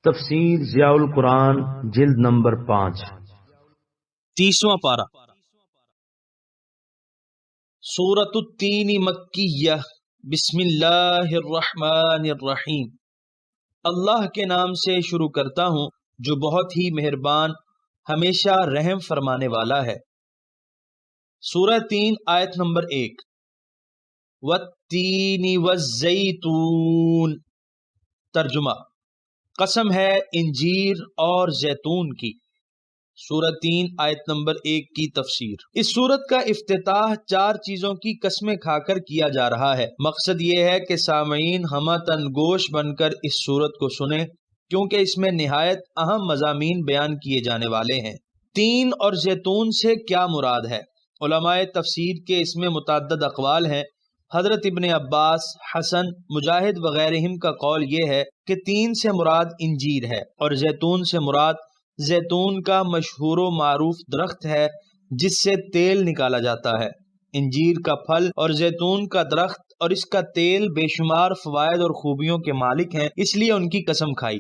تفسیر ضیاء القرآن جلد نمبر 5 30واں پارہ سورۃ التین مکیہ بسم اللہ الرحمن الرحیم۔ اللہ کے نام سے شروع کرتا ہوں جو بہت ہی مہربان ہمیشہ رحم فرمانے والا ہے۔ سورہ 3 آیت نمبر 1۔ والتین والزیتون۔ ترجمہ: قسم ہے انجیر اور زیتون کی۔ سورہ 3 آیت نمبر 1 کی تفسیر۔ اس سورت کا افتتاح 4 چیزوں کی قسمیں کھا کر کیا جا رہا ہے۔ مقصد یہ ہے کہ سامعین ہمہ گوش بن کر اس سورت کو سنیں، کیونکہ اس میں نہایت اہم مضامین بیان کیے جانے والے ہیں۔ تین اور زیتون سے کیا مراد ہے؟ علماء تفسیر کے اس میں متعدد اقوال ہیں۔ حضرت ابن عباس، حسن، مجاہد وغیرہم کا قول یہ ہے کہ تین سے مراد انجیر ہے اور زیتون سے مراد زیتون کا مشہور و معروف درخت ہے جس سے تیل نکالا جاتا ہے۔ انجیر کا پھل اور زیتون کا درخت اور اس کا تیل بے شمار فوائد اور خوبیوں کے مالک ہیں، اس لیے ان کی قسم کھائی۔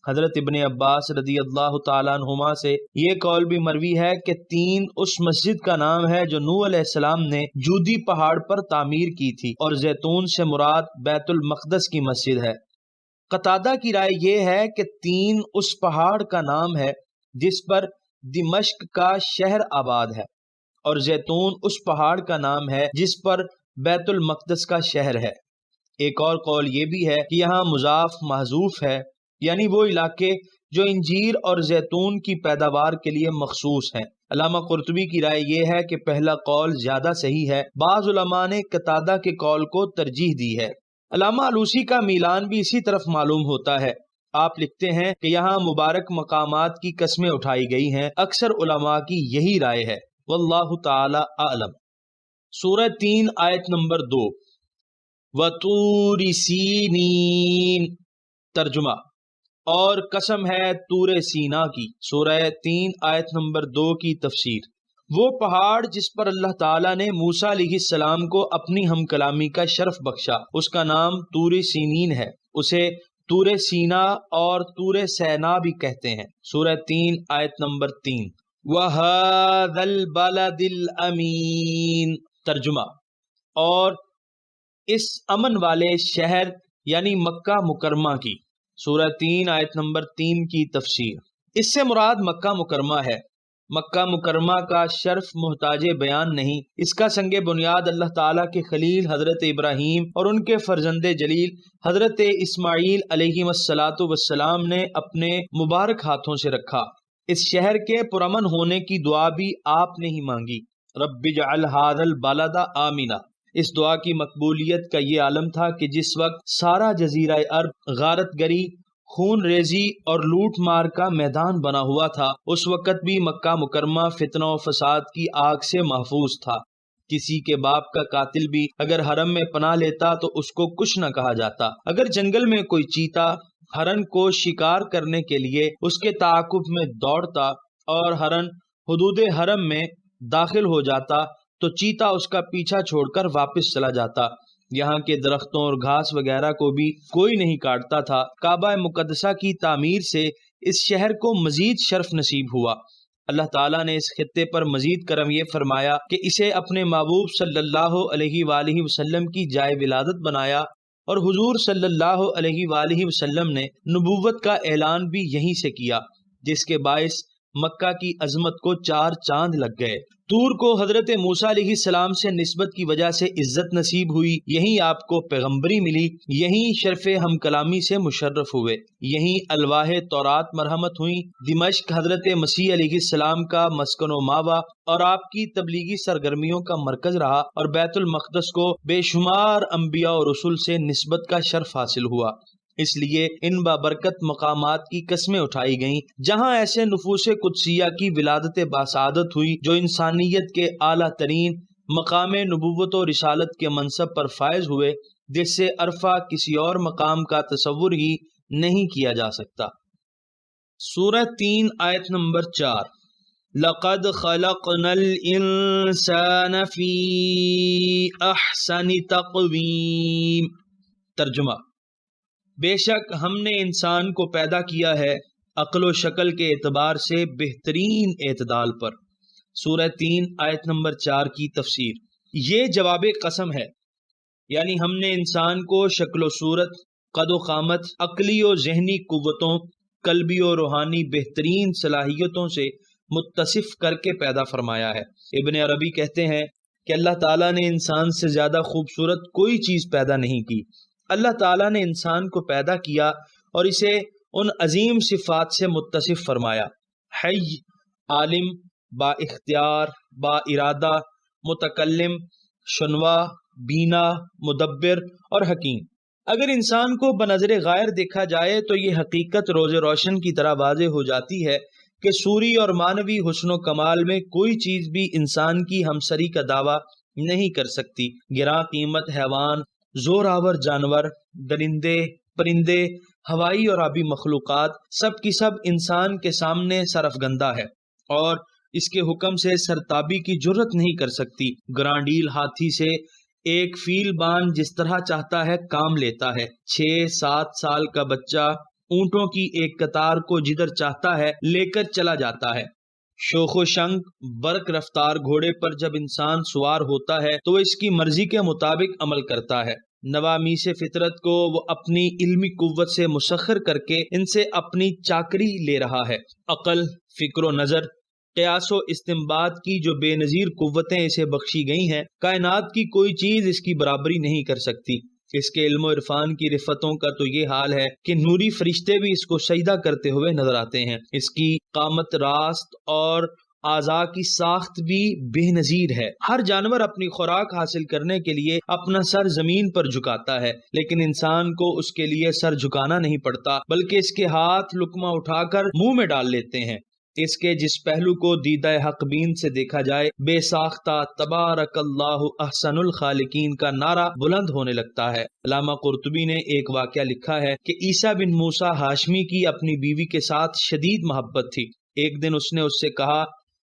حضرت ابن عباس رضی اللہ تعالیٰ عنہما سے یہ قول بھی مروی ہے کہ تین اس مسجد کا نام ہے جو نوح علیہ السلام نے جودی پہاڑ پر تعمیر کی تھی، اور زیتون سے مراد بیت المقدس کی مسجد ہے۔ قتادہ کی رائے یہ ہے کہ تین اس پہاڑ کا نام ہے جس پر دمشق کا شہر آباد ہے، اور زیتون اس پہاڑ کا نام ہے جس پر بیت المقدس کا شہر ہے۔ ایک اور قول یہ بھی ہے کہ یہاں مضاف محذوف ہے، یعنی وہ علاقے جو انجیر اور زیتون کی پیداوار کے لیے مخصوص ہیں۔ علامہ قرطبی کی رائے یہ ہے کہ پہلا قول زیادہ صحیح ہے۔ بعض علماء نے قتادہ کے قول کو ترجیح دی ہے۔ علامہ علوسی کا میلان بھی اسی طرف معلوم ہوتا ہے۔ آپ لکھتے ہیں کہ یہاں مبارک مقامات کی قسمیں اٹھائی گئی ہیں۔ اکثر علماء کی یہی رائے ہے، واللہ تعالی اعلم۔ سورہ 3 آیت نمبر 2۔ وَطُورِ سِینِین۔ ترجمہ: اور قسم ہے طور سینا کی۔ سورہ 3 آیت نمبر 2 کی تفسیر۔ وہ پہاڑ جس پر اللہ تعالیٰ نے موسیٰ علیہ السلام کو اپنی ہم کلامی کا شرف بخشا، اس کا نام طور سینین ہے۔ اسے طور سینا اور طور سینا بھی کہتے ہیں۔ سورہ 3 آیت نمبر 3۔ وَهَذَا الْبَلَدِ الْأَمِينِ۔ ترجمہ: اور اس امن والے شہر یعنی مکہ مکرمہ کی۔ سورہ 3 آیت نمبر 3 کی تفسیر۔ اس سے مراد مکہ مکرمہ ہے۔ مکہ مکرمہ کا شرف محتاج بیان نہیں۔ اس کا سنگ بنیاد اللہ تعالیٰ کے خلیل حضرت ابراہیم اور ان کے فرزند جلیل حضرت اسماعیل علیہ السلام نے اپنے مبارک ہاتھوں سے رکھا۔ اس شہر کے پرامن ہونے کی دعا بھی آپ نے ہی مانگی، رب اجعل ھذا البلد آمنا۔ اس دعا کی مقبولیت کا یہ عالم تھا کہ جس وقت سارا جزیرہ عرب غارت گری، خون ریزی اور لوٹ مار کا میدان بنا ہوا تھا، اس وقت بھی مکہ مکرمہ فتنہ و فساد کی آگ سے محفوظ تھا۔ کسی کے باپ کا قاتل بھی اگر حرم میں پناہ لیتا تو اس کو کچھ نہ کہا جاتا۔ اگر جنگل میں کوئی چیتا ہرن کو شکار کرنے کے لیے اس کے تعاقب میں دوڑتا اور ہرن حدود حرم میں داخل ہو جاتا تو چیتا اس کا پیچھا چھوڑ کر واپس چلا جاتا۔ یہاں کے درختوں اور گھاس وغیرہ کو بھی کوئی نہیں کاٹتا تھا۔ کعبہ مقدسہ کی تعمیر سے اس شہر کو مزید شرف نصیب ہوا۔ اللہ تعالیٰ نے اس خطے پر مزید کرم یہ فرمایا کہ اسے اپنے محبوب صلی اللہ علیہ وآلہ وسلم کی جائے ولادت بنایا، اور حضور صلی اللہ علیہ وآلہ وسلم نے نبوت کا اعلان بھی یہیں سے کیا، جس کے باعث مکہ کی عظمت کو 4 چاند لگ گئے۔ طور کو حضرت موسیٰ علیہ السلام سے نسبت کی وجہ سے عزت نصیب ہوئی، یہیں آپ کو پیغمبری ملی، یہیں شرف ہم کلامی سے مشرف ہوئے، یہیں الواح تورات مرحمت ہوئی۔ دمشق حضرت مسیح علیہ السلام کا مسکن و ماوا اور آپ کی تبلیغی سرگرمیوں کا مرکز رہا، اور بیت المقدس کو بے شمار انبیاء اور رسول سے نسبت کا شرف حاصل ہوا۔ اس لیے ان بابرکت مقامات کی قسمیں اٹھائی گئیں جہاں ایسے نفوس قدسیہ کی ولادت باسعادت ہوئی جو انسانیت کے اعلیٰ ترین مقام نبوت و رسالت کے منصب پر فائز ہوئے، جس سے عرفہ کسی اور مقام کا تصور ہی نہیں کیا جا سکتا۔ سورہ 3 آیت نمبر 4۔ لَقَدْ خَلَقْنَا الْإِنسَانَ فِي أَحْسَنِ تَقْوِيمٍ۔ ترجمہ: بے شک ہم نے انسان کو پیدا کیا ہے عقل و شکل کے اعتبار سے بہترین اعتدال پر۔ سورہ 3 آیت نمبر 4 کی تفسیر۔ یہ جواب قسم ہے، یعنی ہم نے انسان کو شکل و صورت، قد و قامت، عقلی و ذہنی قوتوں، قلبی و روحانی بہترین صلاحیتوں سے متصف کر کے پیدا فرمایا ہے۔ ابن عربی کہتے ہیں کہ اللہ تعالیٰ نے انسان سے زیادہ خوبصورت کوئی چیز پیدا نہیں کی۔ اللہ تعالیٰ نے انسان کو پیدا کیا اور اسے ان عظیم صفات سے متصف فرمایا: حی، عالم، با اختیار، با ارادہ، متکلم، شنوا، بینا، مدبر اور حکیم۔ اگر انسان کو بنظر غائر دیکھا جائے تو یہ حقیقت روز روشن کی طرح واضح ہو جاتی ہے کہ سوری اور مانوی حسن و کمال میں کوئی چیز بھی انسان کی ہمسری کا دعویٰ نہیں کر سکتی۔ گراں قیمت حیوان، زور آور جانور، درندے، پرندے، ہوائی اور آبی مخلوقات سب کی سب انسان کے سامنے سرفگندہ ہے اور اس کے حکم سے سرتابی کی جرت نہیں کر سکتی۔ گرانڈیل ہاتھی سے ایک فیل بان جس طرح چاہتا ہے کام لیتا ہے۔ 6-7 سال کا بچہ اونٹوں کی ایک قطار کو جدھر چاہتا ہے لے کر چلا جاتا ہے۔ شوخ و شنگ برق رفتار گھوڑے پر جب انسان سوار ہوتا ہے تو وہ اس کی مرضی کے مطابق عمل کرتا ہے۔ نوامیس فطرت کو وہ اپنی علمی قوت سے مسخر کر کے ان سے اپنی چاکری لے رہا ہے۔ عقل، فکر و نظر، قیاس و استنباط کی جو بے نظیر قوتیں اسے بخشی گئی ہیں، کائنات کی کوئی چیز اس کی برابری نہیں کر سکتی۔ اس کے علم و عرفان کی رفتوں کا تو یہ حال ہے کہ نوری فرشتے بھی اس کو سجدہ کرتے ہوئے نظر آتے ہیں۔ اس کی قامت راست اور اعضاء کی ساخت بھی بے نظیر ہے۔ ہر جانور اپنی خوراک حاصل کرنے کے لیے اپنا سر زمین پر جھکاتا ہے، لیکن انسان کو اس کے لیے سر جھکانا نہیں پڑتا، بلکہ اس کے ہاتھ لقمہ اٹھا کر منہ میں ڈال لیتے ہیں۔ اس کے جس پہلو کو دیدہ حق بین سے دیکھا جائے، بے ساختہ تبارک اللہ احسن الخالقین کا نعرہ بلند ہونے لگتا ہے۔ علامہ قرطبی نے ایک واقعہ لکھا ہے کہ عیسیٰ بن موسیٰ ہاشمی کی اپنی بیوی کے ساتھ شدید محبت تھی۔ ایک دن اس نے اس سے کہا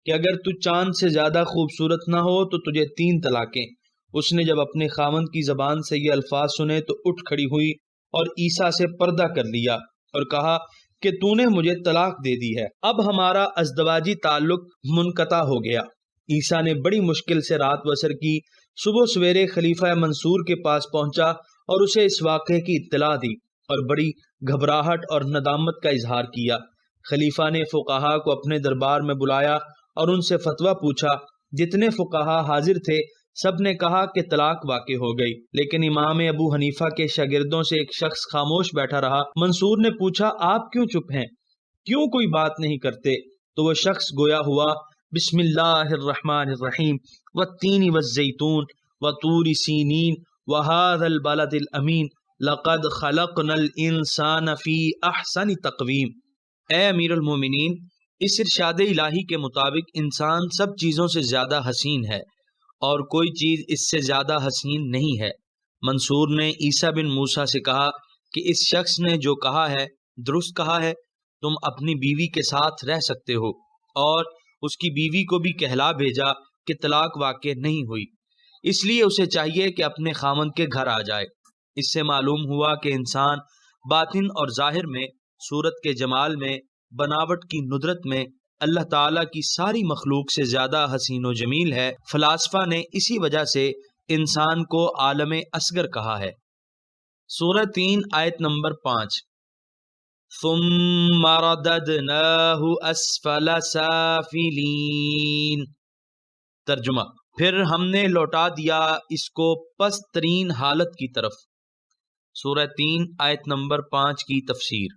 کہ اگر تو چاند سے زیادہ خوبصورت نہ ہو تو تجھے 3 طلاقیں۔ اس نے جب اپنے خاوند کی زبان سے یہ الفاظ سنے تو اٹھ کھڑی ہوئی اور عیسیٰ سے پردہ کر لیا اور کہا کہ تو نے مجھے طلاق دے دی ہے، اب ہمارا ازدواجی تعلق منقطع ہو گیا۔ عیسیٰ نے بڑی مشکل سے رات بسر کی، صبح سویرے خلیفہ منصور کے پاس پہنچا اور اسے اس واقعے کی اطلاع دی اور بڑی گھبراہٹ اور ندامت کا اظہار کیا۔ خلیفہ نے فقہا کو اپنے دربار میں بلایا اور ان سے فتویٰ پوچھا۔ جتنے فقہا حاضر تھے سب نے کہا کہ طلاق واقع ہو گئی، لیکن امام ابو حنیفہ کے شاگردوں سے ایک شخص خاموش بیٹھا رہا۔ منصور نے پوچھا، آپ کیوں چپ ہیں، کیوں کوئی بات نہیں کرتے؟ تو وہ شخص گویا ہوا، بسم اللہ الرحمن الرحیم، والتین والزیتون وطور سینین وہذا البلد الامین لقد خلقنا الانسان فی احسن تقویم۔ اے امیر المومنین، اس ارشاد الہی کے مطابق انسان سب چیزوں سے زیادہ حسین ہے اور کوئی چیز اس سے زیادہ حسین نہیں ہے۔ منصور نے عیسیٰ بن موسیٰ سے کہا کہ اس شخص نے جو کہا ہے درست کہا ہے، تم اپنی بیوی کے ساتھ رہ سکتے ہو، اور اس کی بیوی کو بھی کہلا بھیجا کہ طلاق واقع نہیں ہوئی، اس لیے اسے چاہیے کہ اپنے خاوند کے گھر آ جائے۔ اس سے معلوم ہوا کہ انسان باطن اور ظاہر میں، صورت کے جمال میں، بناوٹ کی ندرت میں اللہ تعالیٰ کی ساری مخلوق سے زیادہ حسین و جمیل ہے۔ فلاسفہ نے اسی وجہ سے انسان کو عالم اصغر کہا ہے۔ سورہ 3 آیت نمبر 5۔ ثم رددناہ اسفل سافلین۔ ترجمہ: پھر ہم نے لوٹا دیا اس کو پست ترین حالت کی طرف۔ سورہ 3 آیت نمبر 5 کی تفسیر۔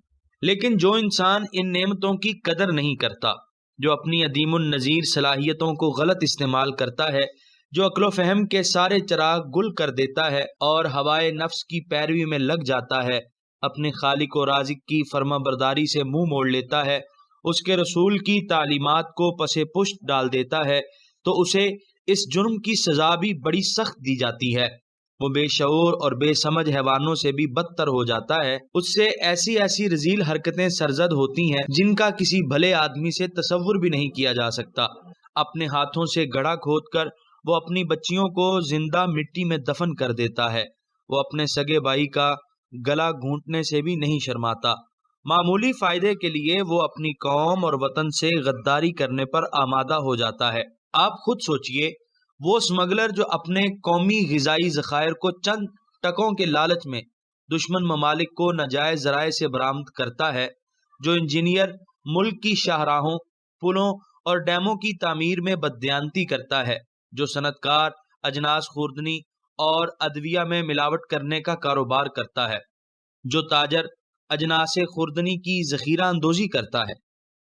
لیکن جو انسان ان نعمتوں کی قدر نہیں کرتا، جو اپنی عدیم النظیر صلاحیتوں کو غلط استعمال کرتا ہے، جو عقل و فہم کے سارے چراغ گل کر دیتا ہے اور ہوائے نفس کی پیروی میں لگ جاتا ہے، اپنے خالق و رازق کی فرما برداری سے منہ موڑ لیتا ہے، اس کے رسول کی تعلیمات کو پس پشت ڈال دیتا ہے، تو اسے اس جرم کی سزا بھی بڑی سخت دی جاتی ہے۔ وہ بے شعور اور بے سمجھ حیوانوں سے بھی بدتر ہو جاتا ہے۔ اس سے ایسی ایسی رذیل حرکتیں سرزد ہوتی ہیں جن کا کسی بھلے آدمی سے تصور بھی نہیں کیا جا سکتا۔ اپنے ہاتھوں سے گڑھا کھود کر وہ اپنی بچیوں کو زندہ مٹی میں دفن کر دیتا ہے۔ وہ اپنے سگے بھائی کا گلا گھونٹنے سے بھی نہیں شرماتا۔ معمولی فائدے کے لیے وہ اپنی قوم اور وطن سے غداری کرنے پر آمادہ ہو جاتا ہے۔ آپ خود سوچئے، وہ اسمگلر جو اپنے قومی غذائی ذخائر کو چند ٹکوں کے لالچ میں دشمن ممالک کو ناجائز ذرائع سے برآمد کرتا ہے، جو انجینئر ملک کی شاہراہوں، پلوں اور ڈیموں کی تعمیر میں بددیانتی کرتا ہے، جو صنعت کار اجناس خوردنی اور ادویہ میں ملاوٹ کرنے کا کاروبار کرتا ہے، جو تاجر اجناس خوردنی کی ذخیرہ اندوزی کرتا ہے،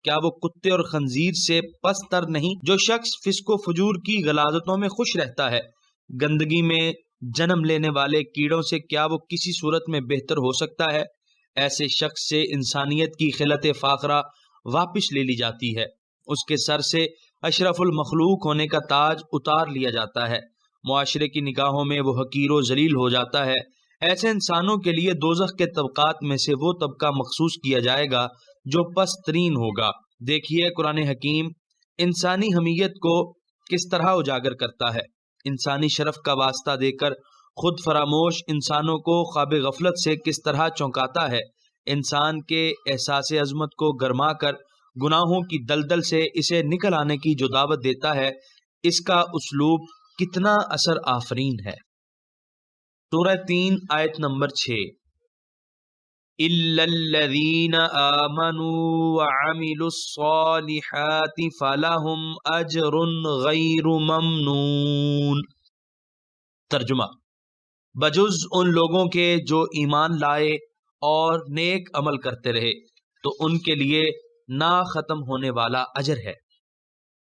کیا وہ کتے اور خنزیر سے پست تر نہیں؟ جو شخص فسق و فجور کی غلاظتوں میں خوش رہتا ہے، گندگی میں جنم لینے والے کیڑوں سے کیا وہ کسی صورت میں بہتر ہو سکتا ہے؟ ایسے شخص سے انسانیت کی خلت فاخرہ واپس لے لی جاتی ہے، اس کے سر سے اشرف المخلوق ہونے کا تاج اتار لیا جاتا ہے، معاشرے کی نگاہوں میں وہ حقیر و ذلیل ہو جاتا ہے۔ ایسے انسانوں کے لیے دوزخ کے طبقات میں سے وہ طبقہ مخصوص کیا جائے گا جو پست ترین ہوگا۔ دیکھیے قرآن حکیم انسانی حمیت کو کس طرح اجاگر کرتا ہے، انسانی شرف کا واسطہ دے کر خود فراموش انسانوں کو خواب غفلت سے کس طرح چونکاتا ہے، انسان کے احساس عظمت کو گرما کر گناہوں کی دلدل سے اسے نکل آنے کی جو دعوت دیتا ہے، اس کا اسلوب کتنا اثر آفرین ہے۔ سورہ 3 آیت نمبر 6، إِلَّا الَّذِينَ آمَنُوا وَعَمِلُوا الصَّالِحَاتِ فَلَهُمْ أَجْرٌ غَيْرُ مَمْنُونٍ۔ ترجمہ: بجز ان لوگوں کے جو ایمان لائے اور نیک عمل کرتے رہے تو ان کے لیے نہ ختم ہونے والا اجر ہے۔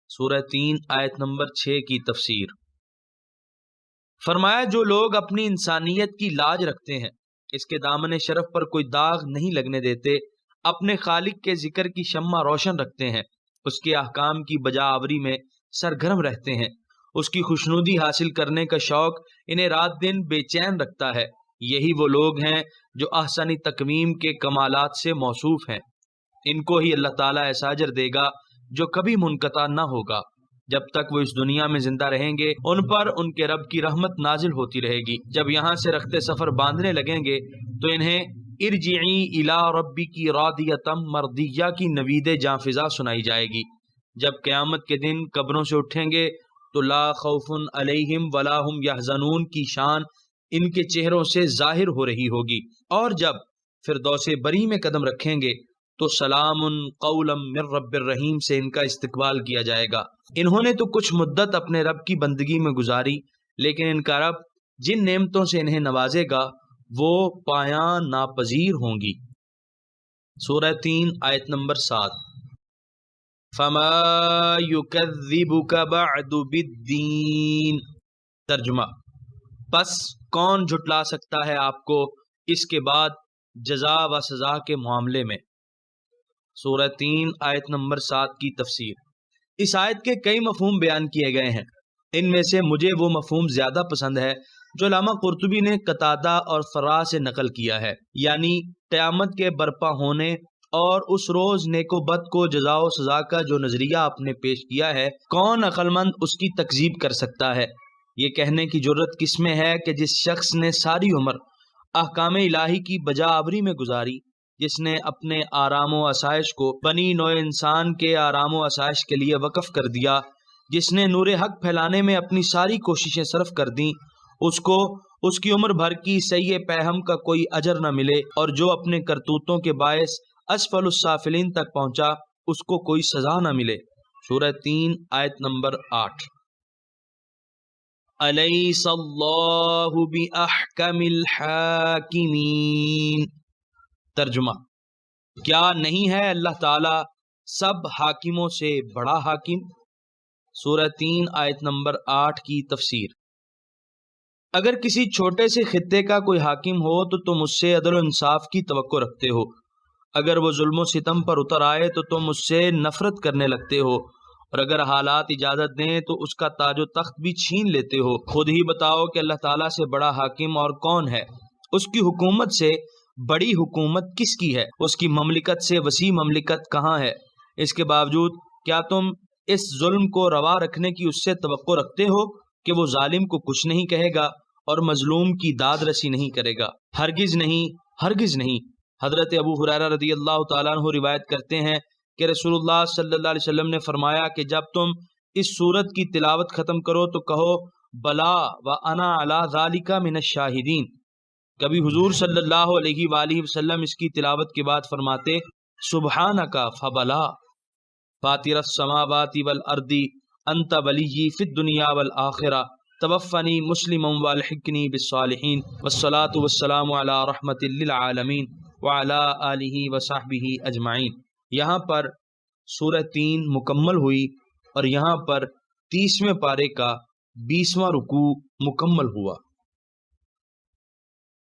سورہ 3 آیت نمبر 6 کی تفسیر۔ فرمایا جو لوگ اپنی انسانیت کی لاج رکھتے ہیں، اس کے دامن شرف پر کوئی داغ نہیں لگنے دیتے، اپنے خالق کے ذکر کی شمع روشن رکھتے ہیں، اس کے احکام کی بجا آوری میں سرگرم رہتے ہیں، اس کی خوشنودی حاصل کرنے کا شوق انہیں رات دن بے چین رکھتا ہے، یہی وہ لوگ ہیں جو احسن تقویم کے کمالات سے موصوف ہیں۔ ان کو ہی اللہ تعالیٰ ایسا اجر دے گا جو کبھی منقطع نہ ہوگا۔ جب تک وہ اس دنیا میں زندہ رہیں گے ان پر ان کے رب کی رحمت نازل ہوتی رہے گی۔ جب یہاں سے رخت سفر باندھنے لگیں گے تو انہیں ارجعی الی ربک راضیۃ مرضیہ کی نوید جاں فضا سنائی جائے گی۔ جب قیامت کے دن قبروں سے اٹھیں گے تو لا خوف علیہم ولا ہم یحزنون کی شان ان کے چہروں سے ظاہر ہو رہی ہوگی، اور جب فردوس بری میں قدم رکھیں گے تو سلام قولا من رب الرحیم سے ان کا استقبال کیا جائے گا۔ انہوں نے تو کچھ مدت اپنے رب کی بندگی میں گزاری، لیکن ان کا رب جن نعمتوں سے انہیں نوازے گا وہ پایاں ناپذیر ہوں گی۔ سورہ 3 آیت نمبر 7، فما یکذبک بعد بالدین۔ ترجمہ: پس کون جھٹلا سکتا ہے آپ کو اس کے بعد جزا و سزا کے معاملے میں۔ سورہ 3 آیت نمبر 7 کی تفسیر۔ اس آیت کے کئی مفہوم بیان کیے گئے ہیں، ان میں سے مجھے وہ مفہوم زیادہ پسند ہے جو علامہ قرطبی نے قتادہ اور فرا سے نقل کیا ہے، یعنی قیامت کے برپا ہونے اور اس روز نیک و بد کو جزا و سزا کا جو نظریہ آپ نے پیش کیا ہے، کون عقل مند اس کی تکذیب کر سکتا ہے؟ یہ کہنے کی جرت کس میں ہے کہ جس شخص نے ساری عمر احکام الہی کی بجا آوری میں گزاری، جس نے اپنے آرام و آسائش کو بنی نوع انسان کے آرام و آسائش کے لیے وقف کر دیا، جس نے نور حق پھیلانے میں اپنی ساری کوششیں صرف کر دیں، اس کو اس کی عمر بھر کی سعی پیہم کا کوئی اجر نہ ملے، اور جو اپنے کرتوتوں کے باعث اسفل السافلین تک پہنچا اس کو کوئی سزا نہ ملے۔ سورہ 3 آیت نمبر 8۔ الیس اللہ باحکم الحاکمین۔ ترجمہ: کیا نہیں ہے اللہ تعالی سب حاکموں سے بڑا حاکم؟ سورہ 3 آیت نمبر 8 کی تفسیر۔ اگر کسی چھوٹے سے خطے کا کوئی حاکم ہو تو تم اس سے عدل و انصاف کی توقع رکھتے ہو، اگر وہ ظلم و ستم پر اتر آئے تو تم اس سے نفرت کرنے لگتے ہو، اور اگر حالات اجازت دیں تو اس کا تاج و تخت بھی چھین لیتے ہو۔ خود ہی بتاؤ کہ اللہ تعالیٰ سے بڑا حاکم اور کون ہے؟ اس کی حکومت سے بڑی حکومت کس کی ہے؟ اس کی مملکت سے وسیع مملکت کہاں ہے؟ اس کے باوجود کیا تم اس ظلم کو روا رکھنے کی اس سے توقع رکھتے ہو کہ وہ ظالم کو کچھ نہیں کہے گا اور مظلوم کی داد رسی نہیں کرے گا، ہرگز نہیں، ہرگز نہیں۔ حضرت ابو ہریرہ رضی اللہ تعالیٰ عنہ روایت کرتے ہیں کہ رسول اللہ صلی اللہ علیہ وسلم نے فرمایا کہ جب تم اس سورت کی تلاوت ختم کرو تو کہو بلا وانا علی ذالک من الشاہدین۔ کبھی حضور صلی اللہ علیہ وآلہ وسلم اس کی تلاوت کے بعد فرماتے سبحانک فبلا فاطر السماوات والارض انت ولی فی الدنیا والآخرہ توفنی مسلما والحقنی بالصالحین والصلاة والسلام علی رحمت للعالمین وعلی آلہ وصحبہ اجمعین۔ یہاں پر سورہ 3 مکمل ہوئی اور یہاں پر 30ویں پارے کا 20واں رکوع مکمل ہوا۔